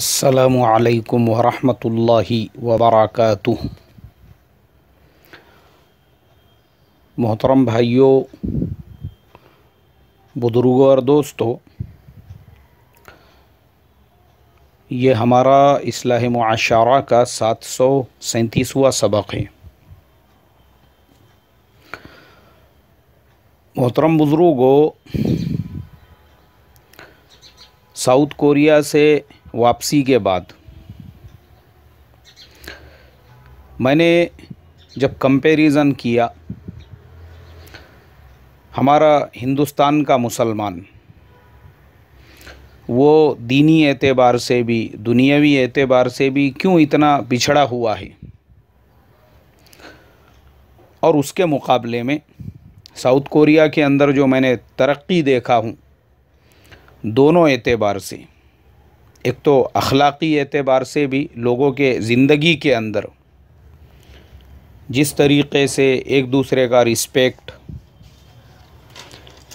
अस्सलामु अलैकुम वरहमतुल्लाहि वबरकातुह। मोहतरम भाइयों, बुजुर्गों और दोस्तों, ये हमारा इस्लाह मुआशरा का 737वां सबक है। मोहतरम बुजुर्गों, साउथ कोरिया से वापसी के बाद मैंने जब कंपैरिजन किया, हमारा हिंदुस्तान का मुसलमान वो दीनी एतबार से भी दुनियावी एतबार से भी क्यों इतना पिछड़ा हुआ है, और उसके मुकाबले में साउथ कोरिया के अंदर जो मैंने तरक्की देखा हूँ, दोनों एतबार से, एक तो अखलाक़ी एतबार से भी लोगों के ज़िंदगी के अंदर जिस तरीक़े से एक दूसरे का रिस्पेक्ट,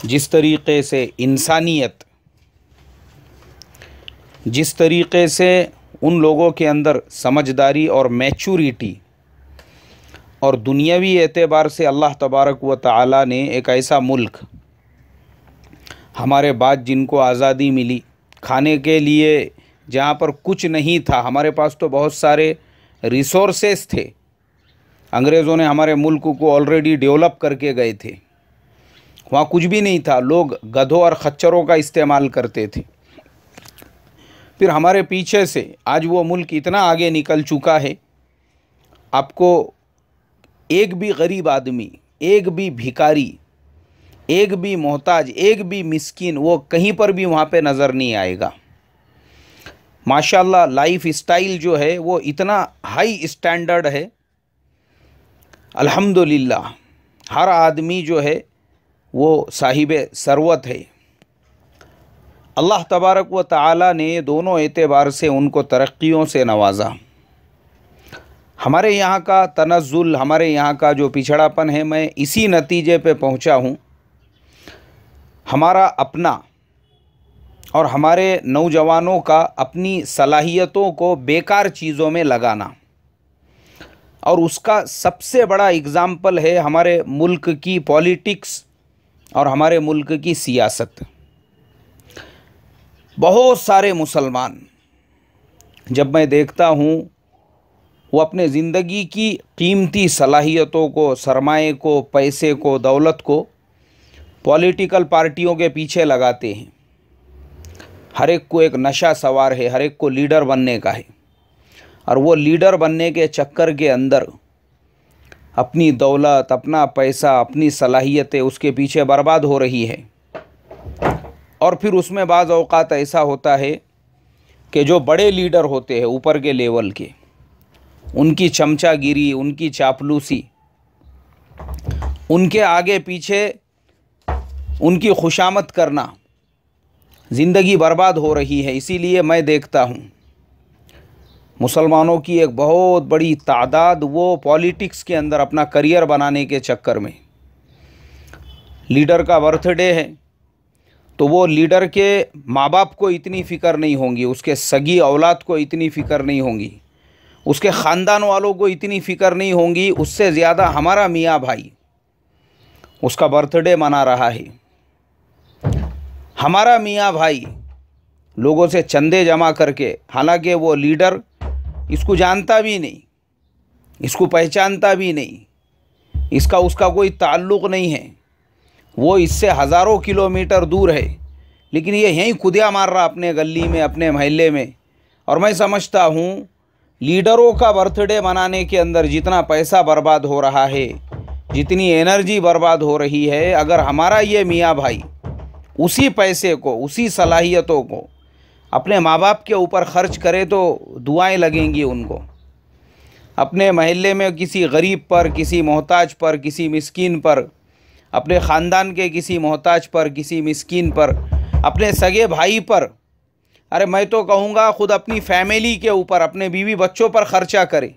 जिस तरीक़े से इंसानियत, जिस तरीक़े से उन लोगों के अंदर समझदारी और मैच्योरिटी, और दुनियावी एतबार से अल्लाह तबारक व तआला ने एक ऐसा मुल्क, हमारे बाद जिनको आज़ादी मिली, खाने के लिए जहाँ पर कुछ नहीं था, हमारे पास तो बहुत सारे रिसोर्सेस थे, अंग्रेज़ों ने हमारे मुल्क को ऑलरेडी डेवलप करके गए थे, वहाँ कुछ भी नहीं था, लोग गधों और खच्चरों का इस्तेमाल करते थे। फिर हमारे पीछे से आज वो मुल्क इतना आगे निकल चुका है, आपको एक भी गरीब आदमी, एक भी भिखारी, एक भी मोहताज, एक भी मिस्कीन वो कहीं पर भी वहाँ पे नज़र नहीं आएगा। माशाल्लाह लाइफ स्टाइल जो है वो इतना हाई स्टैंडर्ड है, अल्हम्दुलिल्लाह। हर आदमी जो है वो साहिबे सरवत है। अल्लाह तबारक व तआला ने दोनों एतबार से उनको तरक्कियों से नवाजा। हमारे यहाँ का तनज़्ज़ुल, हमारे यहाँ का जो पिछड़ापन है, मैं इसी नतीजे पे पहुँचा हूँ। हमारा अपना और हमारे नौजवानों का अपनी सलाहियतों को बेकार चीज़ों में लगाना, और उसका सबसे बड़ा एग्ज़ाम्पल है हमारे मुल्क की पॉलिटिक्स और हमारे मुल्क की सियासत। बहुत सारे मुसलमान जब मैं देखता हूँ, वो अपने ज़िंदगी की कीमती सलाहियतों को, सरमाए को, पैसे को, दौलत को पॉलिटिकल पार्टियों के पीछे लगाते हैं। हर एक को एक नशा सवार है, हर एक को लीडर बनने का है, और वो लीडर बनने के चक्कर के अंदर अपनी दौलत, अपना पैसा, अपनी सलाहियतें उसके पीछे बर्बाद हो रही है। और फिर उसमें बाज़ औक़ात ऐसा होता है कि जो बड़े लीडर होते हैं ऊपर के लेवल के, उनकी चमचागिरी, उनकी चापलूसी, उनके आगे पीछे उनकी खुशामद करना, ज़िंदगी बर्बाद हो रही है। इसीलिए मैं देखता हूँ मुसलमानों की एक बहुत बड़ी तादाद वो पॉलिटिक्स के अंदर अपना करियर बनाने के चक्कर में, लीडर का बर्थडे है तो वो लीडर के माँ बाप को इतनी फ़िक्र नहीं होंगी, उसके सगी औलाद को इतनी फ़िक्र नहीं होंगी, उसके ख़ानदान वालों को इतनी फ़िक्र नहीं होंगी, उससे ज़्यादा हमारा मियाँ भाई उसका बर्थडे मना रहा है। हमारा मियाँ भाई लोगों से चंदे जमा करके, हालांकि वो लीडर इसको जानता भी नहीं, इसको पहचानता भी नहीं, इसका उसका कोई ताल्लुक़ नहीं है, वो इससे हज़ारों किलोमीटर दूर है, लेकिन ये यहीं खुदिया मार रहा अपने गली में, अपने महल्ले में। और मैं समझता हूँ लीडरों का बर्थडे मनाने के अंदर जितना पैसा बर्बाद हो रहा है, जितनी एनर्जी बर्बाद हो रही है, अगर हमारा ये मियाँ भाई उसी पैसे को, उसी सलाहियतों को अपने माँ बाप के ऊपर ख़र्च करे तो दुआएं लगेंगी उनको। अपने महल्ले में किसी गरीब पर, किसी मोहताज पर, किसी मिस्कीन पर, अपने ख़ानदान के किसी मोहताज पर, किसी मिस्कीन पर, अपने सगे भाई पर, अरे मैं तो कहूँगा ख़ुद अपनी फैमिली के ऊपर, अपने बीवी बच्चों पर ख़र्चा करे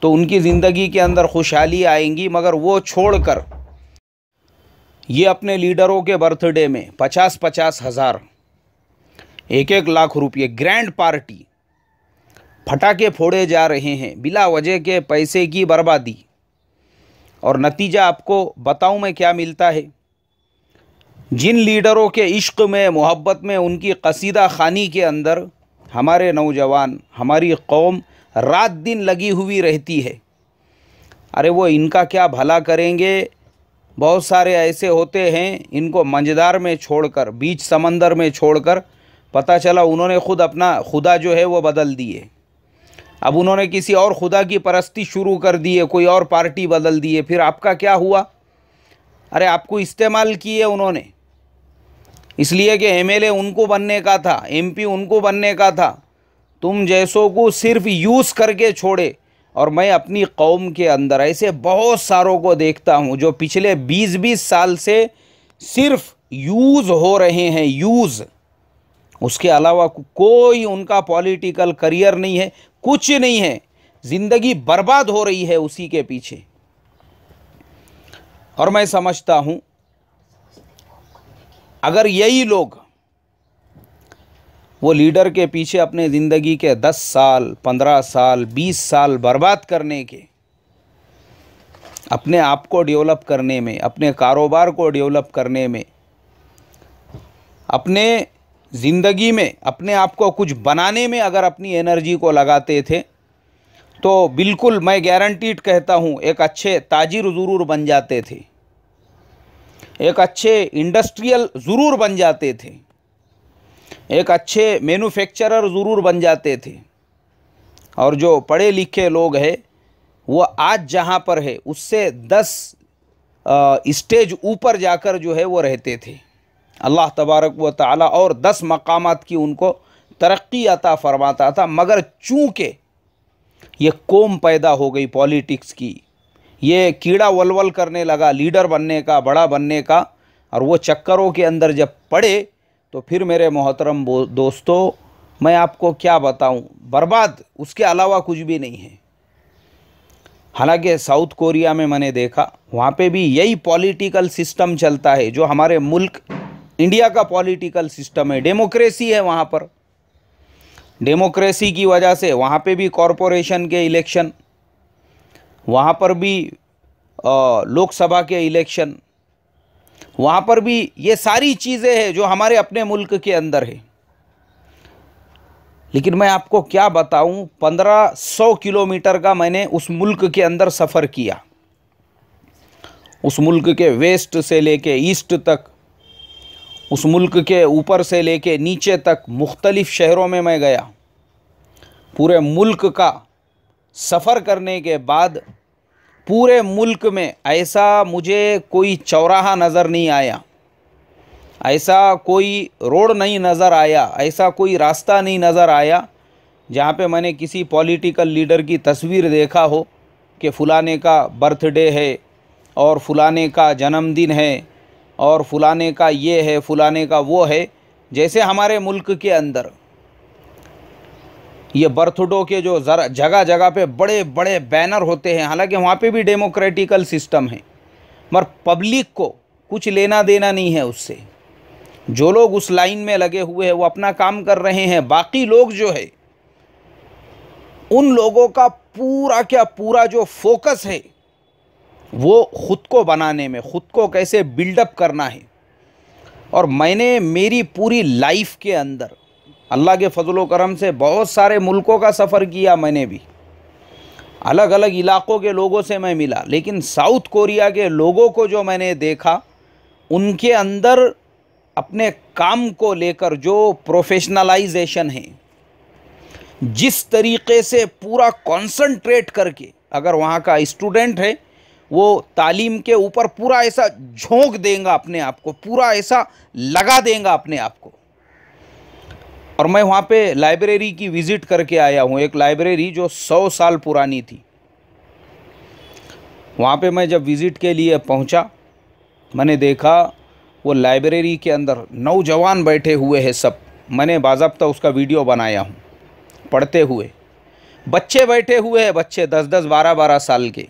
तो उनकी ज़िंदगी के अंदर खुशहाली आएंगी। मगर वो छोड़कर ये अपने लीडरों के बर्थडे में 50-50 हज़ार 1-1 लाख रुपये ग्रैंड पार्टी, फटाके फोड़े जा रहे हैं, बिला वजह के पैसे की बर्बादी। और नतीजा आपको बताऊं मैं क्या मिलता है। जिन लीडरों के इश्क में, मोहब्बत में, उनकी कसीदा खानी के अंदर हमारे नौजवान, हमारी कौम रात दिन लगी हुई रहती है, अरे वो इनका क्या भला करेंगे। बहुत सारे ऐसे होते हैं, इनको मंझदार में छोड़कर, बीच समंदर में छोड़कर, पता चला उन्होंने खुद अपना खुदा जो है वो बदल दिए। अब उन्होंने किसी और खुदा की परस्ती शुरू कर दी है, कोई और पार्टी बदल दी है। फिर आपका क्या हुआ? अरे आपको इस्तेमाल किए उन्होंने, इसलिए कि एमएलए उनको बनने का था, एमपी उनको बनने का था। तुम जैसों को सिर्फ यूज़ करके छोड़े। और मैं अपनी कौम के अंदर ऐसे बहुत सारों को देखता हूँ जो पिछले 20-20 साल से सिर्फ यूज़ हो रहे हैं, यूज़। उसके अलावा कोई उनका पॉलिटिकल करियर नहीं है, कुछ नहीं है, ज़िंदगी बर्बाद हो रही है उसी के पीछे। और मैं समझता हूँ अगर यही लोग वो लीडर के पीछे अपने ज़िंदगी के 10 साल, 15 साल, 20 साल बर्बाद करने के, अपने आप को डेवलप करने में, अपने कारोबार को डेवलप करने में, अपने ज़िंदगी में अपने आप को कुछ बनाने में अगर अपनी एनर्जी को लगाते थे तो बिल्कुल मैं गारंटीड कहता हूँ एक अच्छे ताजिर ज़रूर बन जाते थे, एक अच्छे इंडस्ट्रियल ज़रूर बन जाते थे, एक अच्छे मैन्युफैक्चरर ज़रूर बन जाते थे। और जो पढ़े लिखे लोग हैं वो आज जहाँ पर है उससे 10 स्टेज ऊपर जाकर जो है वो रहते थे। अल्लाह तबारक व तआला और 10 मकामात की उनको तरक्की अता फरमाता था। मगर चूँकि ये कौम पैदा हो गई पॉलिटिक्स की, ये कीड़ा वलवल करने लगा लीडर बनने का, बड़ा बनने का, और वो चक्करों के अंदर जब पड़े तो फिर मेरे मोहतरम दोस्तों मैं आपको क्या बताऊं, बर्बाद, उसके अलावा कुछ भी नहीं है। हालांकि साउथ कोरिया में मैंने देखा वहाँ पे भी यही पॉलिटिकल सिस्टम चलता है जो हमारे मुल्क इंडिया का पॉलिटिकल सिस्टम है। डेमोक्रेसी है वहाँ पर, डेमोक्रेसी की वजह से वहाँ पे भी कॉरपोरेशन के इलेक्शन, वहाँ पर भी लोकसभा के इलेक्शन, वहाँ पर भी ये सारी चीज़ें हैं जो हमारे अपने मुल्क के अंदर है। लेकिन मैं आपको क्या बताऊं, 1500 किलोमीटर का मैंने उस मुल्क के अंदर सफ़र किया। उस मुल्क के वेस्ट से लेके ईस्ट तक, उस मुल्क के ऊपर से लेके नीचे तक मुख्तलिफ़ शहरों में मैं गया। पूरे मुल्क का सफ़र करने के बाद पूरे मुल्क में ऐसा मुझे कोई चौराहा नज़र नहीं आया, ऐसा कोई रोड नहीं नज़र आया, ऐसा कोई रास्ता नहीं नज़र आया जहाँ पे मैंने किसी पॉलिटिकल लीडर की तस्वीर देखा हो कि फ़लाने का बर्थडे है और फ़लाने का जन्मदिन है और फ़लाने का ये है, फ़लाने का वो है। जैसे हमारे मुल्क के अंदर ये बर्थडे के जो जगह जगह पे बड़े बड़े बैनर होते हैं, हालांकि वहाँ पे भी डेमोक्रेटिकल सिस्टम है, मगर पब्लिक को कुछ लेना देना नहीं है उससे। जो लोग उस लाइन में लगे हुए हैं वो अपना काम कर रहे हैं, बाकी लोग जो है उन लोगों का पूरा क्या पूरा जो फोकस है वो ख़ुद को बनाने में, ख़ुद को कैसे बिल्डअप करना है। और मैंने मेरी पूरी लाइफ के अंदर अल्लाह के फजलो करम से बहुत सारे मुल्कों का सफ़र किया, मैंने भी अलग अलग इलाक़ों के लोगों से मैं मिला, लेकिन साउथ कोरिया के लोगों को जो मैंने देखा उनके अंदर अपने काम को लेकर जो प्रोफेशनलाइजेशन है, जिस तरीक़े से पूरा कॉन्संट्रेट करके, अगर वहाँ का स्टूडेंट है वो तालीम के ऊपर पूरा ऐसा झोंक देगा अपने आप को, पूरा ऐसा लगा देगा अपने आप को। और मैं वहाँ पे लाइब्रेरी की विज़िट करके आया हूँ, एक लाइब्रेरी जो 100 साल पुरानी थी। वहाँ पे मैं जब विज़िट के लिए पहुँचा, मैंने देखा वो लाइब्रेरी के अंदर नौजवान बैठे हुए हैं सब। मैंने बाज़ाब्ता उसका वीडियो बनाया हूँ, पढ़ते हुए बच्चे बैठे हुए हैं, बच्चे 10-10, 12-12 साल के।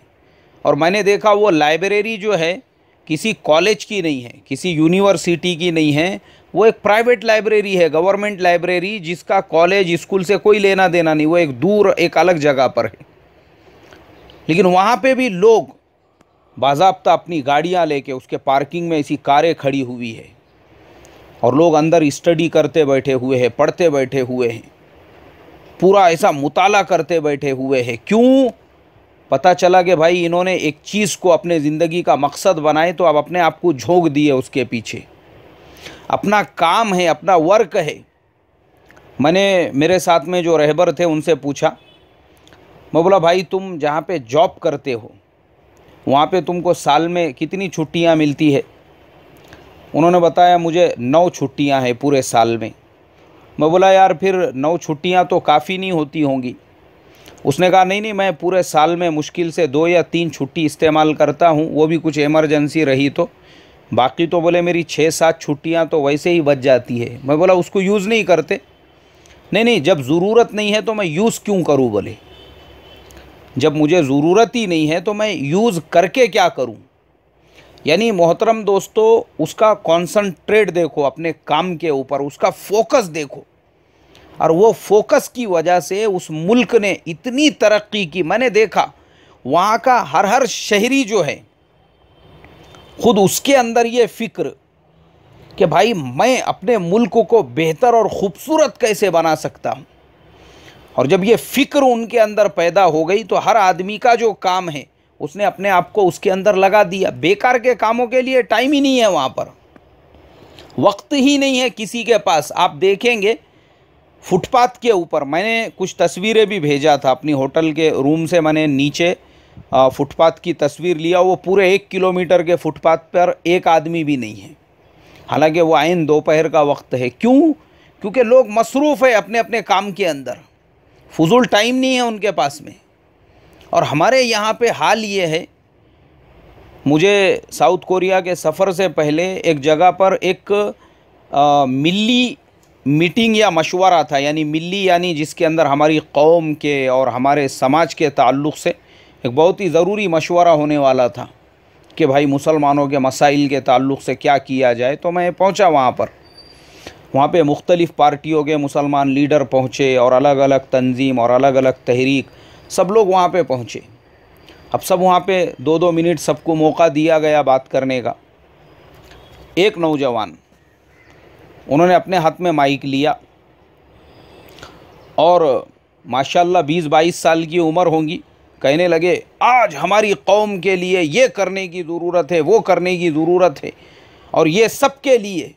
और मैंने देखा वो लाइब्रेरी जो है किसी कॉलेज की नहीं है, किसी यूनिवर्सिटी की नहीं है, वो एक प्राइवेट लाइब्रेरी है, गवर्नमेंट लाइब्रेरी, जिसका कॉलेज स्कूल से कोई लेना देना नहीं, वो एक दूर एक अलग जगह पर है। लेकिन वहाँ पे भी लोग बाज़ाब्ता अपनी गाड़ियाँ लेके उसके पार्किंग में ऐसी कारें खड़ी हुई है और लोग अंदर स्टडी करते बैठे हुए हैं, पढ़ते बैठे हुए हैं, पूरा ऐसा मुताला करते बैठे हुए हैं। क्यों? पता चला कि भाई इन्होंने एक चीज़ को अपने ज़िंदगी का मकसद बनाए तो अब अपने आप को झोंक दिए उसके पीछे। अपना काम है, अपना वर्क है। मैंने मेरे साथ में जो रहबर थे उनसे पूछा, मैं बोला भाई तुम जहाँ पे जॉब करते हो वहाँ पे तुमको साल में कितनी छुट्टियाँ मिलती है? उन्होंने बताया मुझे 9 छुट्टियाँ हैं पूरे साल में। मैं बोला यार फिर 9 छुट्टियाँ तो काफ़ी नहीं होती होंगी। उसने कहा नहीं, मैं पूरे साल में मुश्किल से 2 या 3 छुट्टी इस्तेमाल करता हूँ, वो भी कुछ इमरजेंसी रही तो। बाकी तो बोले मेरी 6-7 छुट्टियाँ तो वैसे ही बच जाती है। मैं बोला उसको यूज़ नहीं करते? नहीं, जब ज़रूरत नहीं है तो मैं यूज़ क्यों करूँ? बोले जब मुझे ज़रूरत ही नहीं है तो मैं यूज़ करके क्या करूँ? यानी मोहतरम दोस्तों, उसका कॉन्संट्रेट देखो अपने काम के ऊपर, उसका फोकस देखो। और वो फोकस की वजह से उस मुल्क ने इतनी तरक्की की। मैंने देखा वहाँ का हर शहरी जो है खुद उसके अंदर ये फ़िक्र कि भाई मैं अपने मुल्क को बेहतर और ख़ूबसूरत कैसे बना सकता हूँ। और जब ये फ़िक्र उनके अंदर पैदा हो गई तो हर आदमी का जो काम है उसने अपने आप को उसके अंदर लगा दिया। बेकार के कामों के लिए टाइम ही नहीं है, वहाँ पर वक्त ही नहीं है किसी के पास। आप देखेंगे फुटपाथ के ऊपर, मैंने कुछ तस्वीरें भी भेजा था अपनी होटल के रूम से, मैंने नीचे फुटपाथ की तस्वीर लिया। वो पूरे 1 किलोमीटर के फुटपाथ पर एक आदमी भी नहीं है, हालांकि वो आइन दोपहर का वक्त है। क्यों? क्योंकि लोग मसरूफ़ है अपने अपने काम के अंदर, फजूल टाइम नहीं है उनके पास में। और हमारे यहाँ पे हाल ये है, मुझे साउथ कोरिया के सफ़र से पहले एक जगह पर एक मिली मीटिंग या मशवरा था। यानी मिली यानी जिसके अंदर हमारी कौम के और हमारे समाज के ताल्लुक़ से एक बहुत ही ज़रूरी मशवरा होने वाला था कि भाई मुसलमानों के मसाइल के ताल्लुक़ से क्या किया जाए। तो मैं पहुंचा वहाँ पर। वहाँ पे मुख्तलिफ़ पार्टियों के मुसलमान लीडर पहुँचे और अलग अलग तंजीम और अलग अलग तहरीक, सब लोग वहाँ पे पहुँचे। अब सब वहाँ पे 2-2 मिनट सबको मौका दिया गया बात करने का। एक नौजवान, उन्होंने अपने हाथ में माइक लिया और माशाल्लाह 20-22 साल की उम्र होंगी, कहने लगे आज हमारी कौम के लिए ये करने की ज़रूरत है, वो करने की ज़रूरत है, और ये सब के लिए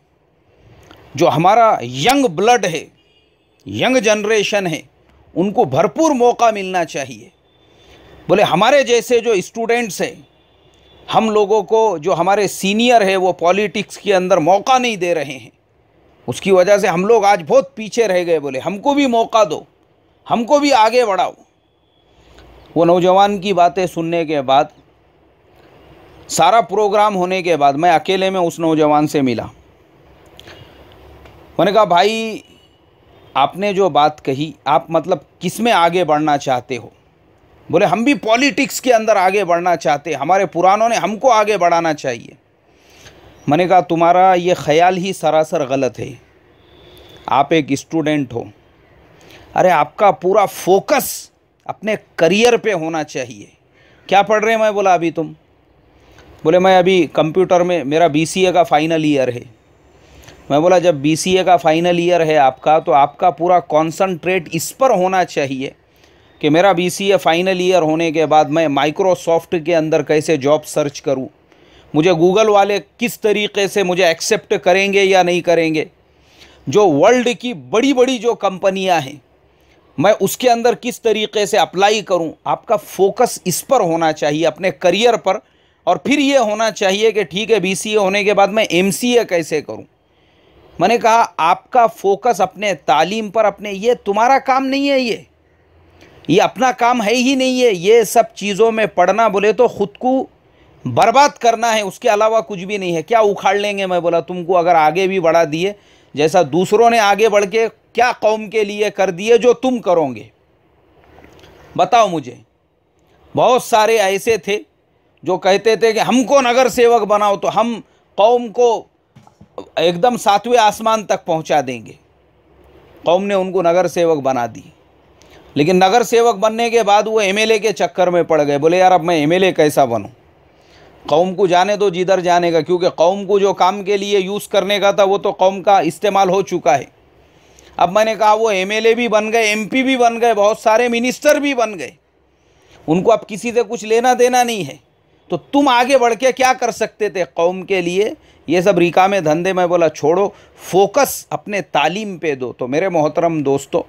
जो हमारा यंग ब्लड है, यंग जनरेशन है, उनको भरपूर मौका मिलना चाहिए। बोले हमारे जैसे जो स्टूडेंट्स हैं, हम लोगों को जो हमारे सीनियर है वो पॉलिटिक्स के अंदर मौका नहीं दे रहे हैं, उसकी वजह से हम लोग आज बहुत पीछे रह गए। बोले हमको भी मौका दो, हमको भी आगे बढ़ाओ। वो नौजवान की बातें सुनने के बाद, सारा प्रोग्राम होने के बाद, मैं अकेले में उस नौजवान से मिला। मैंने कहा भाई आपने जो बात कही, आप मतलब किस में आगे बढ़ना चाहते हो? बोले हम भी पॉलिटिक्स के अंदर आगे बढ़ना चाहते, हमारे पुरानों ने हमको आगे बढ़ाना चाहिए। मैंने कहा तुम्हारा ये ख्याल ही सरासर गलत है। आप एक स्टूडेंट हो, अरे आपका पूरा फोकस अपने करियर पे होना चाहिए। क्या पढ़ रहे हैं? मैं बोला अभी तुम? बोले मैं अभी कंप्यूटर में, मेरा BCA का फाइनल ईयर है। मैं बोला जब BCA का फाइनल ईयर है आपका, तो आपका पूरा कॉन्संट्रेट इस पर होना चाहिए कि मेरा BCA फाइनल ईयर होने के बाद मैं माइक्रोसॉफ्ट के अंदर कैसे जॉब सर्च करूं, मुझे गूगल वाले किस तरीक़े से मुझे एक्सेप्ट करेंगे या नहीं करेंगे, जो वर्ल्ड की बड़ी बड़ी जो कंपनियां हैं मैं उसके अंदर किस तरीक़े से अप्लाई करूं। आपका फोकस इस पर होना चाहिए, अपने करियर पर। और फिर ये होना चाहिए कि ठीक है BCA होने के बाद मैं MCA कैसे करूं। मैंने कहा आपका फोकस अपने तालीम पर, अपने, ये तुम्हारा काम नहीं है, ये अपना काम है ही नहीं है। ये सब चीज़ों में पढ़ना बोले तो ख़ुद को बर्बाद करना है, उसके अलावा कुछ भी नहीं है। क्या उखाड़ लेंगे? मैं बोला तुमको अगर आगे भी बढ़ा दिए, जैसा दूसरों ने आगे बढ़ के क्या कौम के लिए कर दिए जो तुम करोगे, बताओ मुझे। बहुत सारे ऐसे थे जो कहते थे कि हमको नगर सेवक बनाओ तो हम कौम को एकदम 7वें आसमान तक पहुंचा देंगे। कौम ने उनको नगर सेवक बना दी, लेकिन नगर सेवक बनने के बाद वो एमएलए के चक्कर में पड़ गए। बोले यार अब मैं एमएलए कैसा बनूं, कौम को जाने दो जिधर जाने का, क्योंकि कौम को जो काम के लिए यूज़ करने का था वो तो कौम का इस्तेमाल हो चुका है। अब मैंने कहा वो एमएलए भी बन गए, एमपी भी बन गए, बहुत सारे मिनिस्टर भी बन गए, उनको अब किसी से कुछ लेना देना नहीं है, तो तुम आगे बढ़ के क्या कर सकते थे कौम के लिए? ये सब रिकामे धंधे। मैं बोला छोड़ो, फोकस अपने तालीम पे दो। तो मेरे मोहतरम दोस्तों,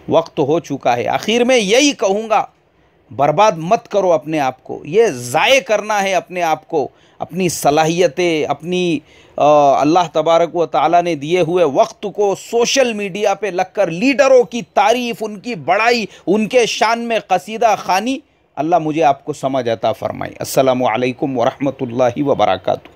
वक्त हो चुका है। आखिर में यही कहूँगा, बर्बाद मत करो अपने आप को, ये ज़ाये करना है अपने आप को, अपनी सलाहियतें, अपनी अल्लाह तबारक व ताला ने दिए हुए वक्त को सोशल मीडिया पे लगकर लीडरों की तारीफ़, उनकी बड़ाई, उनके शान में कसीदा खानी। अल्लाह मुझे आपको समझ अता फ़रमाए। अस्सलामु अलैकुम व रहमतुल्लाहि व बरकातुहू।